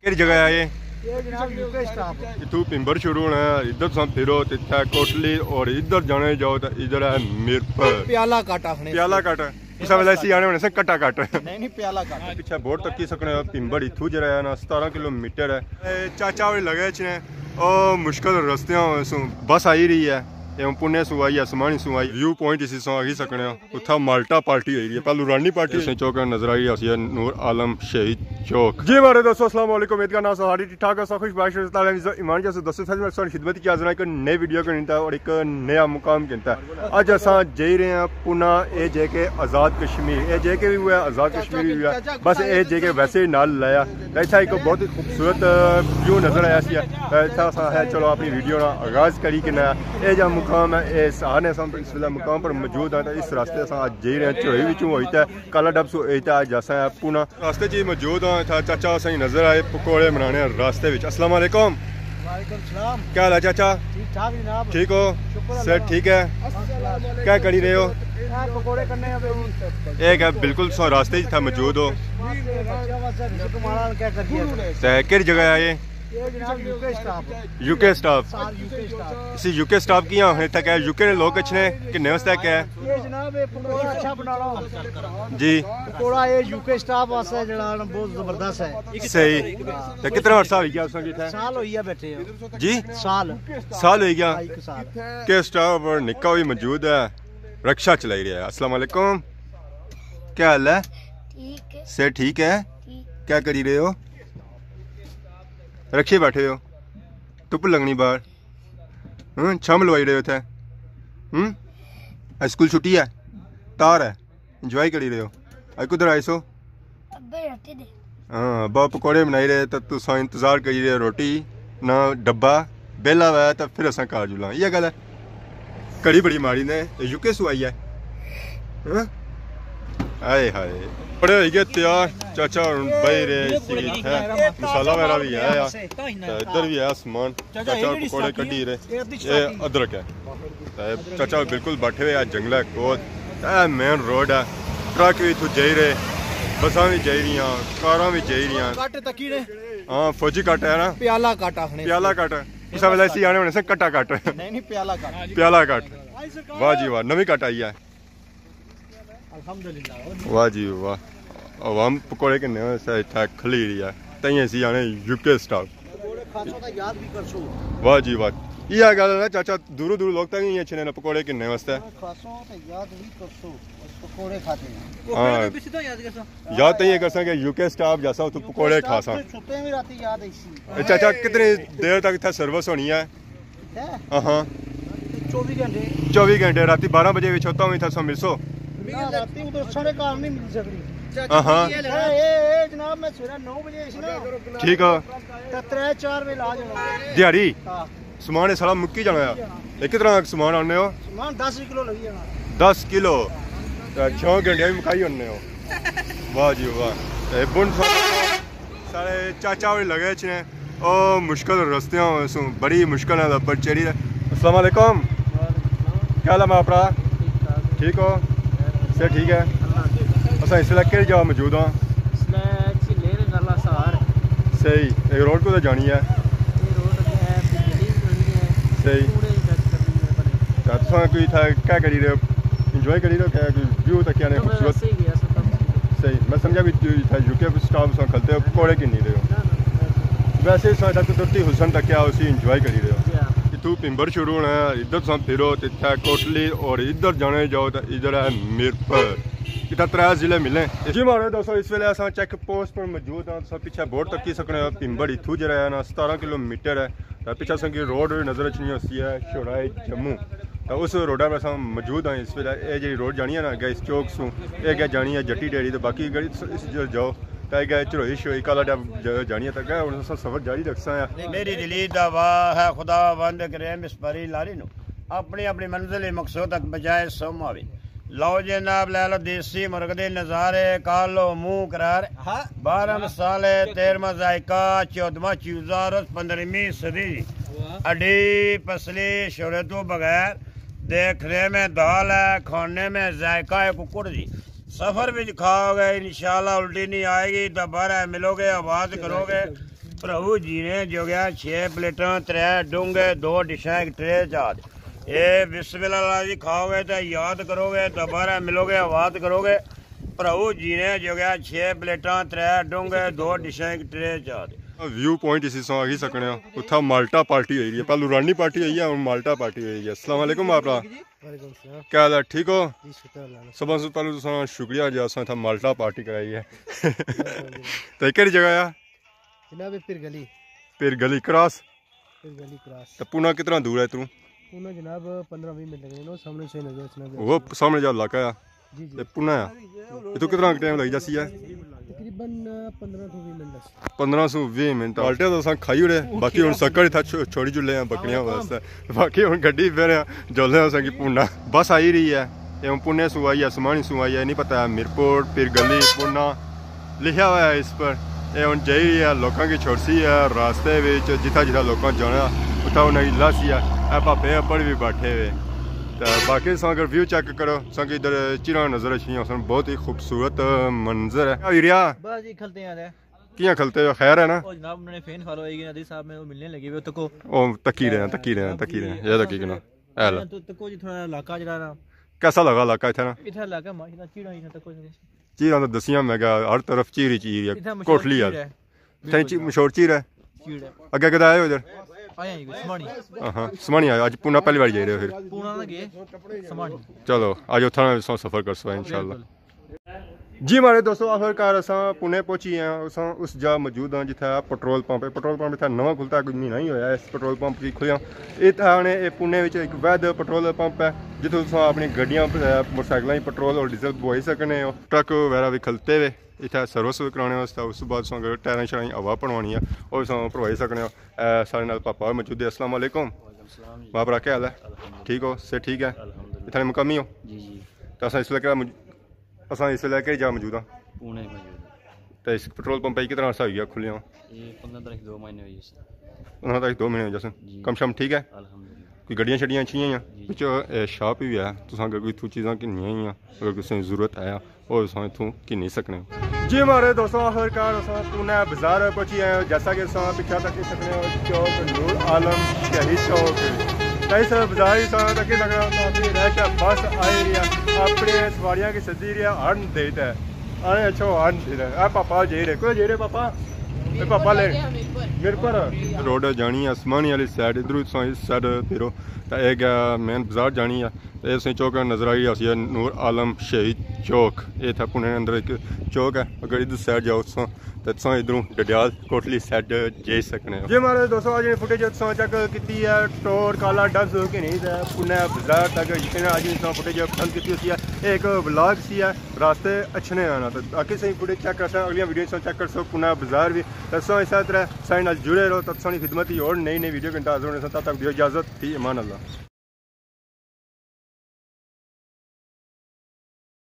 किहड़ी जगह है ये जनाब यूके स्टॉप। इतू भिंबर शुरू होना है, इधर तुम फिरो तो इतना कोटली और इधर जाने जाओ तो इधर है मिरपुर। प्याला काटा प्याला काटा इस वेले ऐसी आने होने से कटा काट नहीं प्याला काटा पीछे बोर्ड तक की सकने भिंबर इतू जरा है ना 17 किलोमीटर है। चाचा वाली लगे ने ओ मुश्किल रस्ते बस आई रही है पुणे सु आई है समानी सु आई व्यू पॉइंट इसी सो आगी सकने उथा माल्टा पार्टी आई है पहलू रानी पार्टी इसने चौक नजर आई है नूर आलम शहीद चौक। जी हमारे दोस्तों अस्सलाम वालेकुम मेरा नाम सहारी ठीक ठाक है खुश बारिश ईमान जैसे दोस्तों फिर मैं खिदमत की आज एक नए वीडियो करता और एक नया मुकाम कहता है। अज असा जा रहे हैं पुना ए जे के आज़ाद कश्मीर ए जे के भी हुआ है आज़ाद कश्मीर भी हुआ है बस ए जे के वैसे ही नाल लाया ऐसा एक बहुत ही खूबसूरत व्यू नजर आया ऐसा है। चलो अपनी वीडियो ना आगाज करी कि नया ए जा मुकाम है ये सहार ने इस वे मुकाम पर मौजूद है। इस रास्ते से आज जा रहे हैं चोई बिचू होता है कालाडब सो होता है जैसा है पुना रास्ते च मौजूद है। चाचा सही नजर आए पकौड़े बनाने रास्ते में। अस्सलाम वालेकुम। क्या हाल है चाचा? ठीक ठाक जनाब। ठीक हो सर? ठीक है क्या करी रहे हो? पकोड़े करने एक है बिल्कुल सो रास्ते था मौजूद हो केड़ी जगह है ये यूके स्टाफ इसी यूके स्टाफ की यहाँ तक है यूके ने लोग अच्छे किन्ने वास्ते क्या है ये जनाब ये पकोड़ा अच्छा बना रहा हूं जी पकोड़ा ये यूके स्टाफ वास्ते जड़ा बहुत जबरदस्त है। सही तो कितना अर्सा हो गया उसने किथा साल हो गया बैठे हो जी साल हो गया के स्टाफ और निक्का भी मौजूद है रक्षा चलाई रहा है। अस्सलाम वालेकुम क्या हाल है? ठीक है से ठीक है क्या करी रहे हो? रखे बैठे हो धुप लगनी बाहर छम लवाई रहे हो थे स्कूल छुट्टी है तार है इंजॉय करी रहे हो आज कुधर आए सो? हाँ अब्बा पकौड़े बनाई रहे तो तुसा इंतजार करी रहे रोटी ना डब्बा बेला हुआ तो फिर असा कार जुला ये गल है कड़ी बड़ी मारी ने यूके सु आई है आए हाय बड़े हो गए तैयार चाचा बही रहे मसाला वगैरह भी है इधर भी है सामान चाचा पकौड़े कड्डी रहे ये अदरक है चाचा बिल्कुल बैठे हुए जंगल है कोत मेन रोड है ट्रक भी इतों जा रहे बसा भी जा रही कारा भी जा रही हाँ फौजी कट है ना प्याला काटा इस वेले ऐसी आने होने से कटा कट नहीं प्याला कट वाह जी वाह नवी कट आई है अल्हम्दुलिल्लाह वाह जी वाह अवाम पकौड़े किन्ने इतना खली रही है तई सी आने यूके स्टाफ वाह जी वाह यह गल है चाचा दूरों दूर लोग तक अच्छे ने पकौड़े किन्ने वास्ते याद तो ये कर सके यूके स्टाफ जैसा तो पकौड़े खा सा चाचा कितनी देर तक इतना सर्विस होनी है? हाँ 24 घंटे रात 12 बजे भी होता हूँ इतना सो मिल सो ठीक है दिहाड़ी समान सारा मुक्की जाना है किस तरह समान आने हो? 10 किलो 6 घंटे भी मुकाई आने हो वाह जी वाह बुन सारे चाचा भी लगे ने ओ मुश्किल रस्ते बड़ी मुश्किल है पर चढ़ी। अस्सलाम वालेकुम क्या हाल है मापरा ठीक हो से ठीक है असा इसलिए कि जगह मौजूद हाँ सही एक रोड को जानी है सही कोई था क्या करी रहे हो इंजॉय करी रहे हो क्या कोई व्यू तक क्या खूबसूरत सही मैं समझा भी था यूके स्टाफ खलते हो पकौड़े की नहीं रहे हो वैसे तुरती हुसन तक क्या उसी इंजॉय करी रहे हो इतू भिंबर शुरू होना है इधर तुम फिरो तो इतना कोटली और इधर जाने जाओ तो इधर है मिरपुर इतना 3 जिले मिले। जी मारे दोस्तों इस वेले अस चेक पोस्ट पर मौजूद हाँ सब पीछे बोर्ड तक की सकने भिंबर इतू जरा है ना 17 किलोमीटर है पीछे संगी रोड नजर अच्छी होती है शोराए जम्मू तो उस रोडा पर अस मौजूद हाँ इस वेले ये जी रोड जानी है ना गैस चौक सू ये जानी है जट्टी डेरी तो बाकी गली जाओ चढ़ोई शोई कालाडब जानी है तक सफर जारी रखसा है। मेरी दिली दवा है खुदा बंद करे मिसपरी लारी नो अपनी अपनी मंजिल मकसूद तक बजाय सोम आवे लो जनाब ले लो देसी मुर्ग दे नजारे कालो मुंह करार 12 मसाले 13वां जायका 14वां चूजा 15वीं सदी अडी पसली शोरे तो बगैर देखने में दाल है खाने में जायका है कुकुड़ जी सफर भी खाओगे इंशाल्लाह उल्टी नहीं आएगी दोबारा मिलोगे आवाज करोगे भराऊ जी ने जो गया 6 प्लेटां 3 डूंगे 2 डिशां 1 ट्रे चाद ये बिस्मिल्लाह जी खाओगे तो याद करोगे दोबारा मिलोगे आवाज करोगे। भराऊ जी ने जो गया 6 प्लेटां 3 डूंगे 2 डिशां 1 ट्रे चाद व्यू पॉइंट इसी सो आगे सकने हो उथा माल्टा पार्टी हुई है पहलू रानी पार्टी हुई है और माल्टा पार्टी हुई है। अस्सलाम वालेकुम आपका क्या हाल है ठीक हो सुबह से पहले तो शुक्रिया जी असा था माल्टा पार्टी कराई है तो केड़ी जगह है जनाब पिर गली क्रॉस क्रॉस तो पूना कितना दूर है तू पूना जनाब 15-20 मिनट लगेंगे सामने से नजर वो सामने जो इलाका है जी ये पूना है ये तो कितना टाइम लग जासी है तकरीबन 15 से 20 मिनट आल्टे तो असा खाई उड़े बाकी हुन सकड़ था छोड़ी जुले हैं बकरियां वास्ते बाकी हुन गड्डी फिर जोले असा की पूना बस आई रही है ये पुणे सु आई है समानी सु आई है नहीं पता है मिरपुर पिर गली पूना लिखा हुआ है इस पर ये हुन जाई है लोकां की छोड़सी है रास्ते विच जिथा जिथा लोकां जाना उथा उन्हें लासी है ए पापे पर भी बैठे हुए तो बाकी अगर व्यू चेक करो संग इधर चिरा नजर अच्छी बहुत ही खूबसूरत मंजर है बस जी खलते हैं किया खलते हो खैर है ना ओ जनाब उन्होंने फैन फॉलो होएगी नदी साहब में वो मिलने लगे वो तको ओ तकी रहे ये तकी के ना एला तो तको जी थोड़ा इलाका जरा ना कैसा लगा इलाका इथे ना इधर इलाका माशाल्लाह चीड़ा ही तको चीरा तो दसिया मैं हर तरफ चीर है कोटली है थे मशहूर चीर है अगे कदा आए उधर आया ही समानी हां समानी आया आज पूना पहली बार जा रहे हो फिर पूना ना गए समानी चलो आज उठा सफर कर सो इंशाल्लाह जी हमारे दोस्तों आखिरकार असा पुणे पहुंची हैं उस जगह मौजूद हाँ जिथे पेट्रोल पंप है पेट्रोल पंप इतना नवा खुलता है कोई महीना ही होया इस पेट्रोल पंप की खुलिया इतने पुणे में एक वैध पेट्रोल पंप है जितों तुम अपनी गड्डियां मोटरसाइकिल पेट्रोल और डीजल बवाई सकने हो ट्रक वगैरह भी खलते हुए इतना सर्विस भी कराने वास्ते उस बाद अगर टायरें शायरें हवा भरवानी है वो भी भरवाई सकने हो सारे नाल पापा मौजूद है। अस्सलाम वालेकुम बाबरा क्या हाल है ठीक हो से ठीक है इतने मुकामी हो तो अस इसलिए क्या असा इसलिए कि जा मौजूद हाँ पुणे तो इस पेट्रोल पंप कितना तरह सा हुई खुले 15 तारीख 2 महीने हुई 15 तारीख 2 महीने जैसे कम शम ठीक है कोई गड्डियां शड्डियां अच्छी हैं बिच शॉप भी है तुम अगर कोई इतों चीज़ां किन्नियां ही अगर किसी की जरूरत है वो इतों किन्नी सकने जी हमारे दोस्तों आखिरकार पुणे बाजार पहुंची है जैसा कि पिछा तक सकने हो चौक नूर आलम शहीद चौक इस बाजार ही तक सकना रैश बस आई रही है अपने सवारियां की सदी रही है हन देता है अरे अच्छा हन दे रहा है पापा जे रहे को जे रहे पापा ले मिरपुर रोड जानी है समानी वाली साइड इधर इस साइड फिरो तो एक मेन बाजार जानी है तो इस चौक नजर आई है नूर आलम शहीद चौक ये था पुणे अंदर एक चौक है अगर इधर साइड जाओ तो तुम इधरों डडियाल कोटली साइड जा सकने जी हमारे दोस्तों आज फुटेज चेक की है टोर काला डस कि नहीं पुणे बाजार तक जितने आज फुटेज पसंद की है एक ब्लॉग सी है रास्ते अच्छे ने आना तो बाकी सही फुटेज चेक कर सकते अगली वीडियो चेक कर सको पुणे बाजार भी तो इस तरह साइड जुड़े रहो तब सारी खिदमत ही और नई वीडियो के इंतजार होने तब तक दियो इजाजत थी ईमान अल्लाह।